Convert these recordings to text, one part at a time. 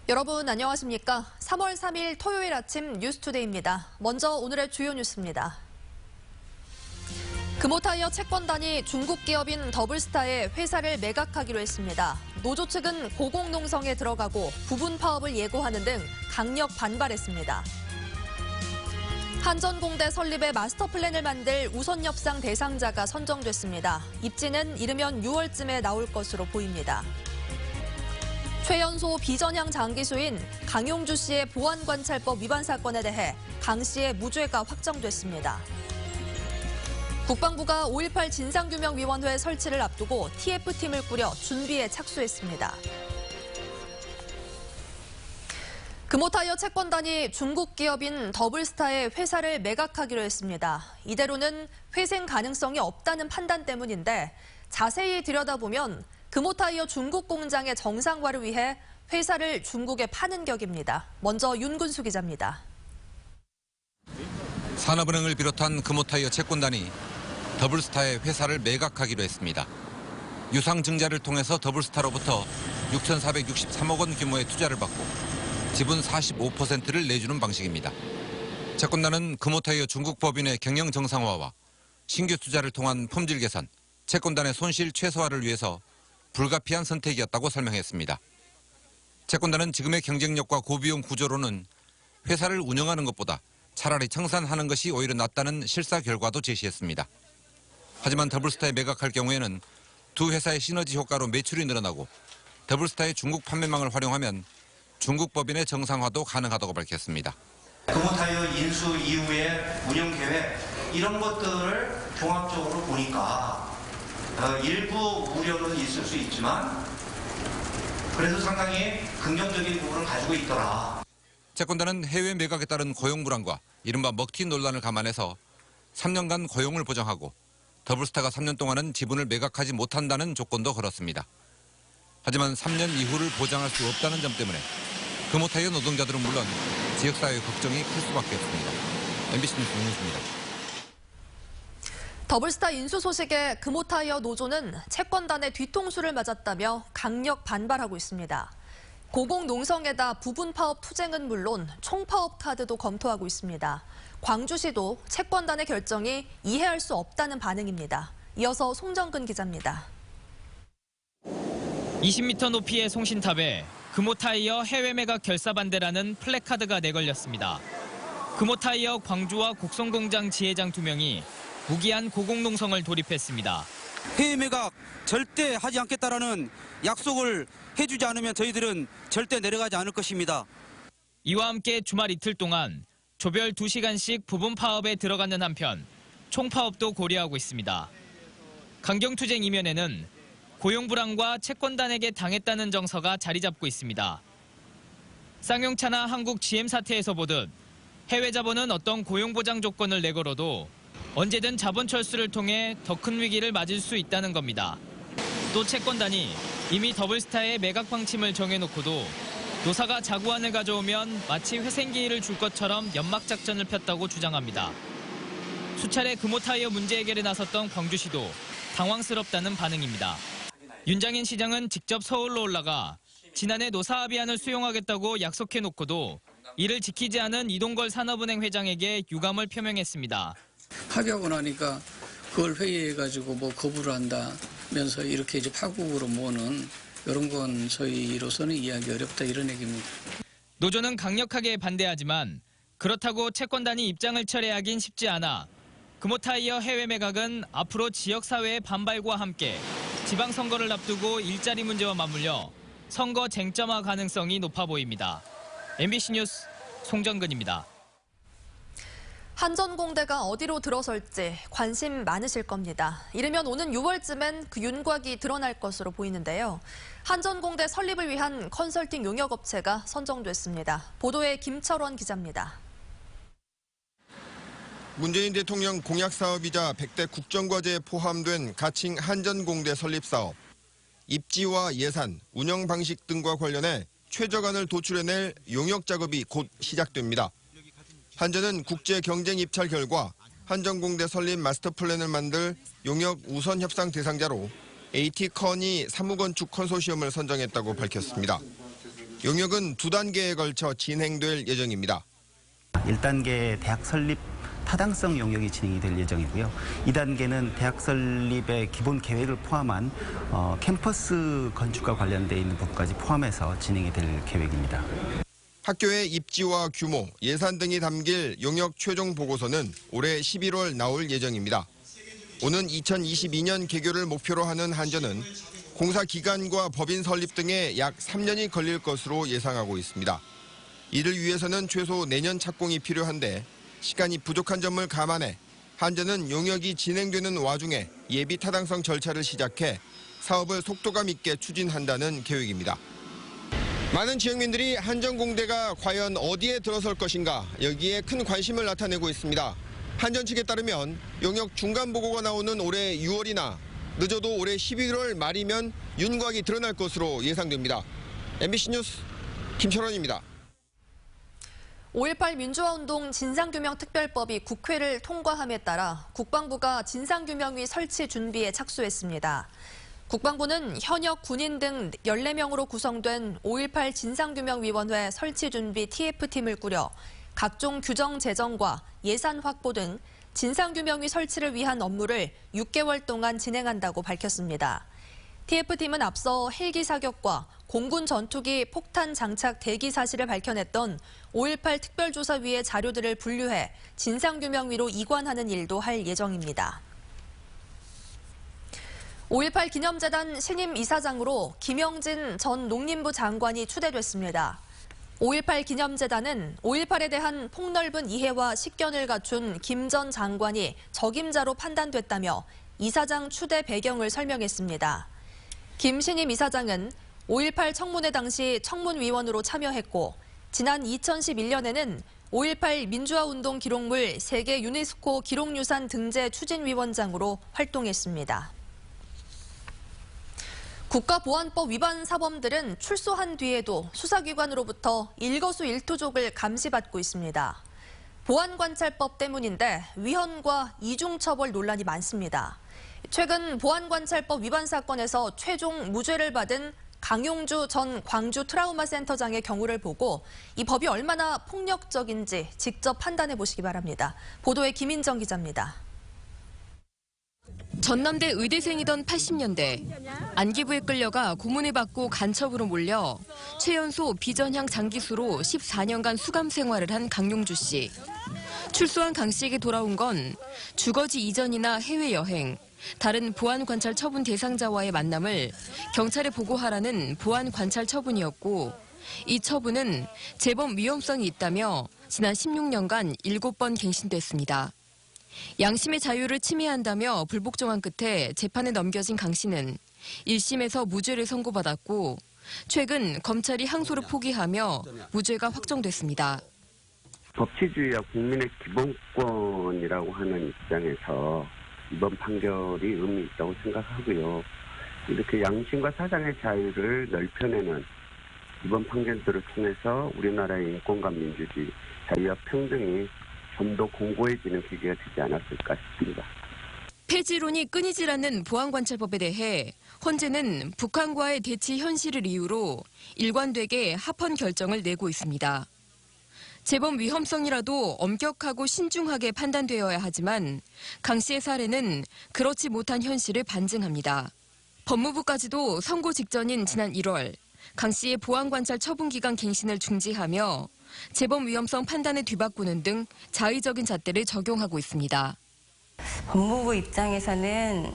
여러분 안녕하십니까? 3월 3일 토요일 아침 뉴스투데이입니다. 먼저 오늘의 주요 뉴스입니다. 금호타이어 채권단이 중국 기업인 더블스타의 회사를 매각하기로 했습니다. 노조 측은 고공농성에 들어가고 부분 파업을 예고하는 등 강력 반발했습니다. 한전공대 설립의 마스터 플랜을 만들 우선 협상 대상자가 선정됐습니다. 입지는 이르면 6월쯤에 나올 것으로 보입니다. 최연소 비전향 장기수인 강용주 씨의 보안관찰법 위반 사건에 대해 강 씨의 무죄가 확정됐습니다. 국방부가 5.18 진상규명위원회 설치를 앞두고 TF팀을 꾸려 준비에 착수했습니다. 금호타이어 채권단이 중국 기업인 더블스타의 회사를 매각하기로 했습니다. 이대로는 회생 가능성이 없다는 판단 때문인데 자세히 들여다보면 금호타이어 중국 공장의 정상화를 위해 회사를 중국에 파는 격입니다. 먼저 윤근수 기자입니다. 산업은행을 비롯한 금호타이어 채권단이 더블스타의 회사를 매각하기로 했습니다. 유상증자를 통해서 더블스타로부터 6,463억 원 규모의 투자를 받고 지분 45%를 내주는 방식입니다. 채권단은 금호타이어 중국 법인의 경영 정상화와 신규 투자를 통한 품질 개선, 채권단의 손실 최소화를 위해서 불가피한 선택이었다고 설명했습니다. 채권단은 지금의 경쟁력과 고비용 구조로는 회사를 운영하는 것보다 차라리 청산하는 것이 오히려 낫다는 실사 결과도 제시했습니다. 하지만 더블스타에 매각할 경우에는 두 회사의 시너지 효과로 매출이 늘어나고 더블스타의 중국 판매망을 활용하면 중국 법인의 정상화도 가능하다고 밝혔습니다. 금호타이어 인수 이후의 운영 계획 이런 것들을 종합적으로 보니까 일부 우려는 있을 수 있지만 그래도 상당히 긍정적인 부분을 가지고 있더라. 채권단은 해외 매각에 따른 고용 불안과 이른바 먹튀 논란을 감안해서 3년간 고용을 보장하고 더블스타가 3년 동안은 지분을 매각하지 못한다는 조건도 걸었습니다. 하지만 3년 이후를 보장할 수 없다는 점 때문에 금호타이어 노동자들은 물론 지역사회의 걱정이 클 수밖에 없습니다. MBC 뉴스 윤은수입니다. 더블스타 인수 소식에 금호타이어 노조는 채권단의 뒤통수를 맞았다며 강력 반발하고 있습니다. 고공농성에다 부분 파업 투쟁은 물론 총파업 카드도 검토하고 있습니다. 광주시도 채권단의 결정이 이해할 수 없다는 반응입니다. 이어서 송정근 기자입니다. 20m 높이의 송신탑에 금호타이어 해외 매각 결사 반대라는 플래카드가 내걸렸습니다. 금호타이어 광주와 곡성공장 지회장 2명이 무기한 고공농성을 돌입했습니다. 해외 매각 절대 하지 않겠다라는 약속을 해주지 않으면 저희들은 절대 내려가지 않을 것입니다. 이와 함께 주말 이틀 동안 조별 2시간씩 부분 파업에 들어가는 한편 총파업도 고려하고 있습니다. 강경투쟁 이면에는 고용불안과 채권단에게 당했다는 정서가 자리 잡고 있습니다. 쌍용차나 한국 GM 사태에서 보듯 해외 자본은 어떤 고용보장 조건을 내걸어도 언제든 자본 철수를 통해 더 큰 위기를 맞을 수 있다는 겁니다. 또 채권단이 이미 더블스타의 매각 방침을 정해놓고도 노사가 자구안을 가져오면 마치 회생기일을 줄 것처럼 연막작전을 폈다고 주장합니다. 수차례 금호타이어 문제 해결에 나섰던 광주시도 당황스럽다는 반응입니다. 윤장인 시장은 직접 서울로 올라가 지난해 노사 합의안을 수용하겠다고 약속해놓고도 이를 지키지 않은 이동걸 산업은행 회장에게 유감을 표명했습니다. 합의하고 나니까 그걸 회의해가지고 뭐 거부를 한다면서 이렇게 이제 파국으로 모으는 이런 건 저희로서는 이해하기 어렵다 이런 얘기입니다. 노조는 강력하게 반대하지만 그렇다고 채권단이 입장을 철회하긴 쉽지 않아 금호타이어 해외 매각은 앞으로 지역사회의 반발과 함께 지방선거를 앞두고 일자리 문제와 맞물려 선거 쟁점화 가능성이 높아 보입니다. MBC 뉴스 송정근입니다. 한전공대가 어디로 들어설지 관심 많으실 겁니다. 이르면 오는 6월쯤엔 그 윤곽이 드러날 것으로 보이는데요. 한전공대 설립을 위한 컨설팅 용역업체가 선정됐습니다. 보도에 김철원 기자입니다. 문재인 대통령 공약 사업이자 100대 국정과제에 포함된 가칭 한전공대 설립 사업. 입지와 예산, 운영 방식 등과 관련해 최저간을 도출해낼 용역 작업이 곧 시작됩니다. 한전은 국제 경쟁 입찰 결과 한전공대 설립 마스터 플랜을 만들 용역 우선 협상 대상자로 AT커니 사무건축 컨소시엄을 선정했다고 밝혔습니다. 용역은 2단계에 걸쳐 진행될 예정입니다. 1단계 대학 설립 타당성 용역이 진행이 될 예정이고요. 2단계는 대학 설립의 기본 계획을 포함한 캠퍼스 건축과 관련돼 있는 부분까지 포함해서 진행이 될 계획입니다. 학교의 입지와 규모, 예산 등이 담길 용역 최종 보고서는 올해 11월 나올 예정입니다. 오는 2022년 개교를 목표로 하는 한전은 공사 기간과 법인 설립 등에 약 3년이 걸릴 것으로 예상하고 있습니다. 이를 위해서는 최소 내년 착공이 필요한데 시간이 부족한 점을 감안해 한전은 용역이 진행되는 와중에 예비 타당성 절차를 시작해 사업을 속도감 있게 추진한다는 계획입니다. 많은 지역민들이 한전공대가 과연 어디에 들어설 것인가 여기에 큰 관심을 나타내고 있습니다. 한전 측에 따르면 용역 중간 보고가 나오는 올해 6월이나 늦어도 올해 11월 말이면 윤곽이 드러날 것으로 예상됩니다. MBC 뉴스 김철원입니다. 5.18 민주화운동 진상규명특별법이 국회를 통과함에 따라 국방부가 진상규명위 설치 준비에 착수했습니다. 국방부는 현역 군인 등 14명으로 구성된 5.18 진상규명위원회 설치준비 TF팀을 꾸려 각종 규정 제정과 예산 확보 등 진상규명위 설치를 위한 업무를 6개월 동안 진행한다고 밝혔습니다. TF팀은 앞서 헬기 사격과 공군 전투기 폭탄 장착 대기 사실을 밝혀냈던 5.18 특별조사위의 자료들을 분류해 진상규명위로 이관하는 일도 할 예정입니다. 5.18 기념재단 신임 이사장으로 김영진 전 농림부 장관이 추대됐습니다. 5.18 기념재단은 5.18에 대한 폭넓은 이해와 식견을 갖춘 김 전 장관이 적임자로 판단됐다며 이사장 추대 배경을 설명했습니다. 김 신임 이사장은 5.18 청문회 당시 청문위원으로 참여했고 지난 2011년에는 5.18 민주화운동 기록물 세계 유네스코 기록유산 등재 추진위원장으로 활동했습니다. 국가보안법 위반 사범들은 출소한 뒤에도 수사기관으로부터 일거수일투족을 감시받고 있습니다. 보안관찰법 때문인데 위헌과 이중처벌 논란이 많습니다. 최근 보안관찰법 위반 사건에서 최종 무죄를 받은 강용주 전 광주 트라우마 센터장의 경우를 보고 이 법이 얼마나 폭력적인지 직접 판단해 보시기 바랍니다. 보도에 김인정 기자입니다. 전남대 의대생이던 80년대 안기부에 끌려가 고문을 받고 간첩으로 몰려 최연소 비전향 장기수로 14년간 수감 생활을 한 강용주 씨. 출소한 강 씨에게 돌아온 건 주거지 이전이나 해외여행, 다른 보안관찰 처분 대상자와의 만남을 경찰에 보고하라는 보안관찰 처분이었고 이 처분은 재범 위험성이 있다며 지난 16년간 7번 갱신됐습니다. 양심의 자유를 침해한다며 불복종한 끝에 재판에 넘겨진 강 씨는 1심에서 무죄를 선고받았고 최근 검찰이 항소를 포기하며 무죄가 확정됐습니다. 법치주의와 국민의 기본권이라고 하는 입장에서 이번 판결이 의미 있다고 생각하고요. 이렇게 양심과 사상의 자유를 넓혀내는 이번 판결들을 통해서 우리나라의 인권과 민주주의, 자유와 평등이 좀 더 공고해지는 계기가 되지 않았을까 싶습니다. 폐지론이 끊이질 않는 보안관찰법에 대해 헌재는 북한과의 대치 현실을 이유로 일관되게 합헌 결정을 내고 있습니다. 재범 위험성이라도 엄격하고 신중하게 판단되어야 하지만 강 씨의 사례는 그렇지 못한 현실을 반증합니다. 법무부까지도 선고 직전인 지난 1월 강 씨의 보안관찰 처분기간 갱신을 중지하며 재범 위험성 판단을 뒤바꾸는 등 자의적인 잣대를 적용하고 있습니다. 법무부 입장에서는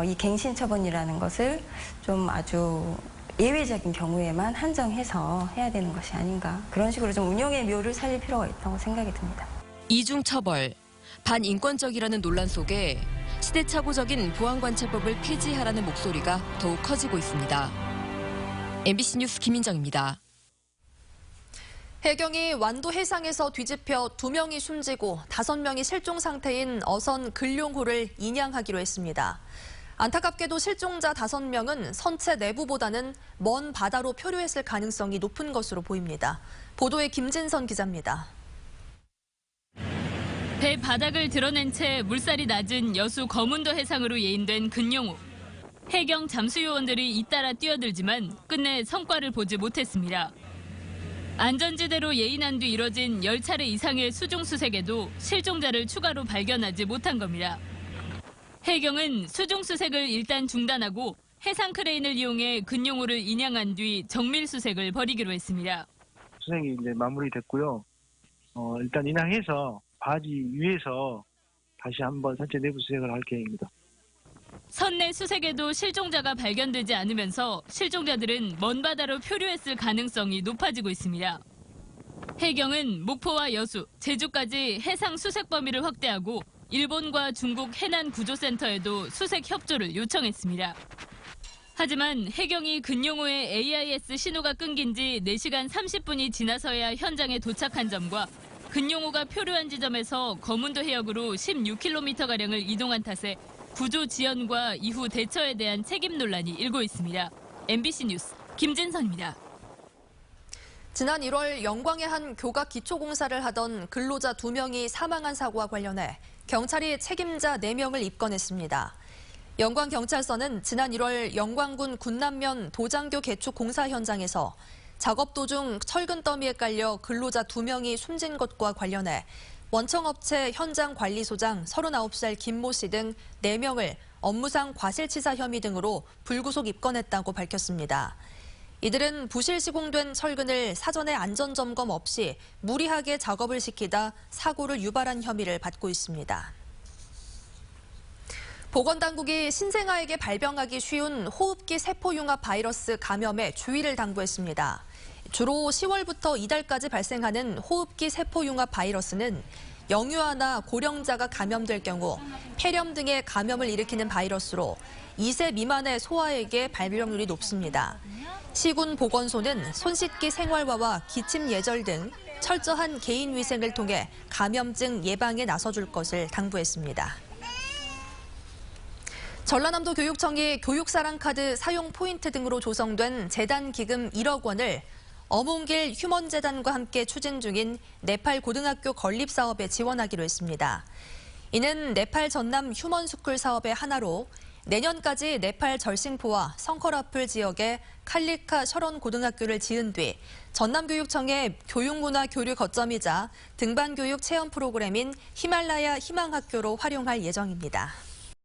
이 갱신 처분이라는 것을 좀 아주 예외적인 경우에만 한정해서 해야 되는 것이 아닌가. 그런 식으로 좀 운영의 묘를 살릴 필요가 있다고 생각이 듭니다. 이중처벌, 반인권적이라는 논란 속에 시대착오적인 보안관찰법을 폐지하라는 목소리가 더욱 커지고 있습니다. MBC 뉴스 김인정입니다. 해경이 완도 해상에서 뒤집혀 2명이 숨지고 5명이 실종 상태인 어선 근룡호를 인양하기로 했습니다. 안타깝게도 실종자 5명은 선체 내부보다는 먼 바다로 표류했을 가능성이 높은 것으로 보입니다. 보도에 김진선 기자입니다. 배 바닥을 드러낸 채 물살이 낮은 여수 거문도 해상으로 예인된 근룡호. 해경 잠수요원들이 잇따라 뛰어들지만 끝내 성과를 보지 못했습니다. 안전지대로 예인한 뒤 이뤄진 10차례 이상의 수중수색에도 실종자를 추가로 발견하지 못한 겁니다. 해경은 수중수색을 일단 중단하고 해상 크레인을 이용해 근용호를 인양한 뒤 정밀수색을 벌이기로 했습니다. 수색이 이제 마무리됐고요. 일단 인양해서 바지 위에서 다시 한번 선체 내부 수색을 할 계획입니다. 선내 수색에도 실종자가 발견되지 않으면서 실종자들은 먼 바다로 표류했을 가능성이 높아지고 있습니다. 해경은 목포와 여수, 제주까지 해상 수색 범위를 확대하고 일본과 중국 해난 구조센터에도 수색 협조를 요청했습니다. 하지만 해경이 근용호의 AIS 신호가 끊긴 지 4시간 30분이 지나서야 현장에 도착한 점과 근용호가 표류한 지점에서 거문도 해역으로 16km가량을 이동한 탓에 구조 지연과 이후 대처에 대한 책임 논란이 일고 있습니다. MBC 뉴스 김진선입니다. 지난 1월 영광의 한 교각 기초공사를 하던 근로자 2명이 사망한 사고와 관련해 경찰이 책임자 4명을 입건했습니다. 영광경찰서는 지난 1월 영광군 군남면 도장교 개축 공사 현장에서 작업 도중 철근 더미에 깔려 근로자 2명이 숨진 것과 관련해 원청업체 현장관리소장 39살 김모 씨 등 4명을 업무상 과실치사 혐의 등으로 불구속 입건했다고 밝혔습니다. 이들은 부실 시공된 철근을 사전에 안전점검 없이 무리하게 작업을 시키다 사고를 유발한 혐의를 받고 있습니다. 보건당국이 신생아에게 발병하기 쉬운 호흡기 세포융합 바이러스 감염에 주의를 당부했습니다. 주로 10월부터 이달까지 발생하는 호흡기 세포융합 바이러스는 영유아나 고령자가 감염될 경우 폐렴 등의 감염을 일으키는 바이러스로 2세 미만의 소아에게 발병률이 높습니다. 시군보건소는 손 씻기 생활화와 기침 예절 등 철저한 개인 위생을 통해 감염증 예방에 나서줄 것을 당부했습니다. 전라남도 교육청이 교육사랑카드 사용 포인트 등으로 조성된 재단 기금 1억 원을 어몽길 휴먼재단과 함께 추진 중인 네팔 고등학교 건립 사업에 지원하기로 했습니다. 이는 네팔 전남 휴먼스쿨 사업의 하나로 내년까지 네팔 절싱포와 성커라풀 지역에 칼리카 셔런 고등학교를 지은 뒤 전남교육청의 교육문화 교류 거점이자 등반교육 체험 프로그램인 히말라야 희망학교로 활용할 예정입니다.